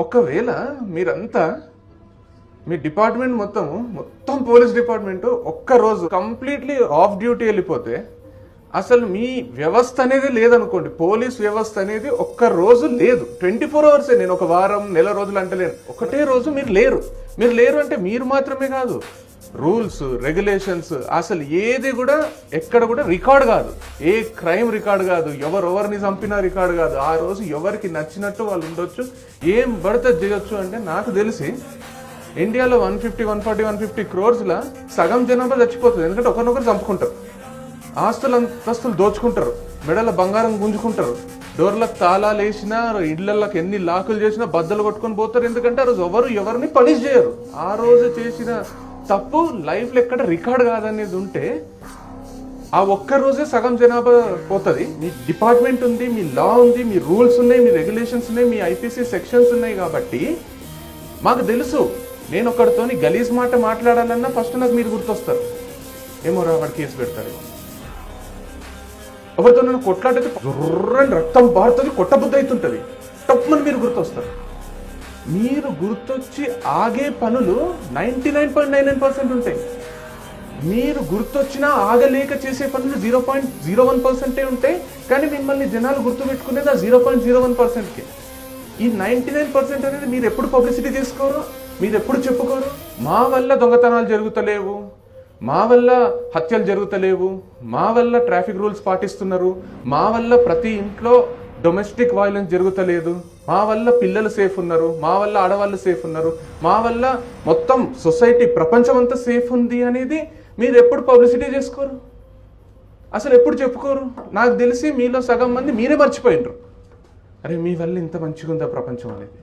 ఒకవేళ మీరంతా మీ డిపార్ట్మెంట్ మొత్తం పోలీస్ డిపార్ట్మెంట్ ఒక్కరోజు కంప్లీట్లీ ఆఫ్ డ్యూటీ వెళ్ళిపోతే అసలు మీ వ్యవస్థ అనేది లేదనుకోండి, పోలీస్ వ్యవస్థ అనేది ఒక్క రోజు లేదు. 24 అవర్సే. నేను ఒక వారం నెల రోజులు అంటలేను, ఒకటే రోజు మీరు లేరు అంటే మీరు మాత్రమే కాదు, రూల్స్ రెగ్యులేషన్స్ అసలు ఏది కూడా ఎక్కడ కూడా రికార్డ్ కాదు, ఏ క్రైమ్ రికార్డ్ కాదు, ఎవరిని చంపినా రికార్డ్ కాదు. ఆ రోజు ఎవరికి నచ్చినట్టు వాళ్ళు ఉండొచ్చు, ఏం పడితే చేయొచ్చు. అంటే నాకు తెలిసి ఇండియాలో 150, 140, 150 crores సగం జనాభా చచ్చిపోతుంది. ఎందుకంటే ఒకరినొకరు చంపుకుంటారు, ఆస్తులు దోచుకుంటారు, మెడల బంగారం గుంజుకుంటారు, డోర్లకు తాళాలు వేసినా, ఇళ్లకి ఎన్ని లాకులు చేసినా బద్దలు కొట్టుకొని పోతారు. ఎందుకంటే ఆ రోజు ఎవరిని పనిష్ చేయరు. ఆ రోజు చేసిన తప్పు లైఫ్లో ఎక్కడ రికార్డ్ కాదనేది ఉంటే ఆ ఒక్క రోజే సగం జనాభా పోతుంది. మీ డిపార్ట్మెంట్ ఉంది, మీ లా ఉంది, మీ రూల్స్ ఉన్నాయి, మీ రెగ్యులేషన్స్ ఉన్నాయి, మీ ఐపీసీ సెక్షన్స్ ఉన్నాయి. కాబట్టి మాకు తెలుసు, నేను ఒకరితోని గలీజ్ మాట మాట్లాడాలన్నా ఫస్ట్ నాకు మీరు గుర్తొస్తారు. ఏమో రా వాడు కేసు పెడతారు. ఎవరితో నేను కొట్లాడితే జుర్రని రక్తం బారుతుంది, కొట్టబుద్ధి అవుతుంటుంది, టప్మని మీరు గుర్తొస్తారు. మీరు గుర్తొచ్చి ఆగే పనులు 99.99% ఉంటాయి. మీరు గుర్తొచ్చినా ఆగలేక చేసే పనులు 0.01% ఉంటాయి. కానీ మిమ్మల్ని జనాలు గుర్తుపెట్టుకునేది ఆ 0.01%కి. ఈ 99% అనేది మీరు ఎప్పుడు పబ్లిసిటీ చేసుకోరు, మీరు ఎప్పుడు చెప్పుకోరు. మా వల్ల దొంగతనాలు జరుగుతలేవు, మా వల్ల హత్యలు జరుగుతలేవు, మా వల్ల ట్రాఫిక్ రూల్స్ పాటిస్తున్నారు, మా వల్ల ప్రతి ఇంట్లో డొమెస్టిక్ వైలెన్స్ జరుగుతలేదు, మా వల్ల పిల్లలు సేఫ్ ఉన్నారు, మా వల్ల ఆడవాళ్ళు సేఫ్ ఉన్నారు, మా వల్ల మొత్తం సొసైటీ ప్రపంచం అంతా సేఫ్ ఉంది అనేది మీరు ఎప్పుడు పబ్లిసిటీ చేసుకోరు, అసలు ఎప్పుడు చెప్పుకోరు. నాకు తెలిసి మీలో సగం మంది మీరే మర్చిపోయినరు, అరే మీ వల్ల ఇంత మంచిగా ఉందా ప్రపంచం అనేది.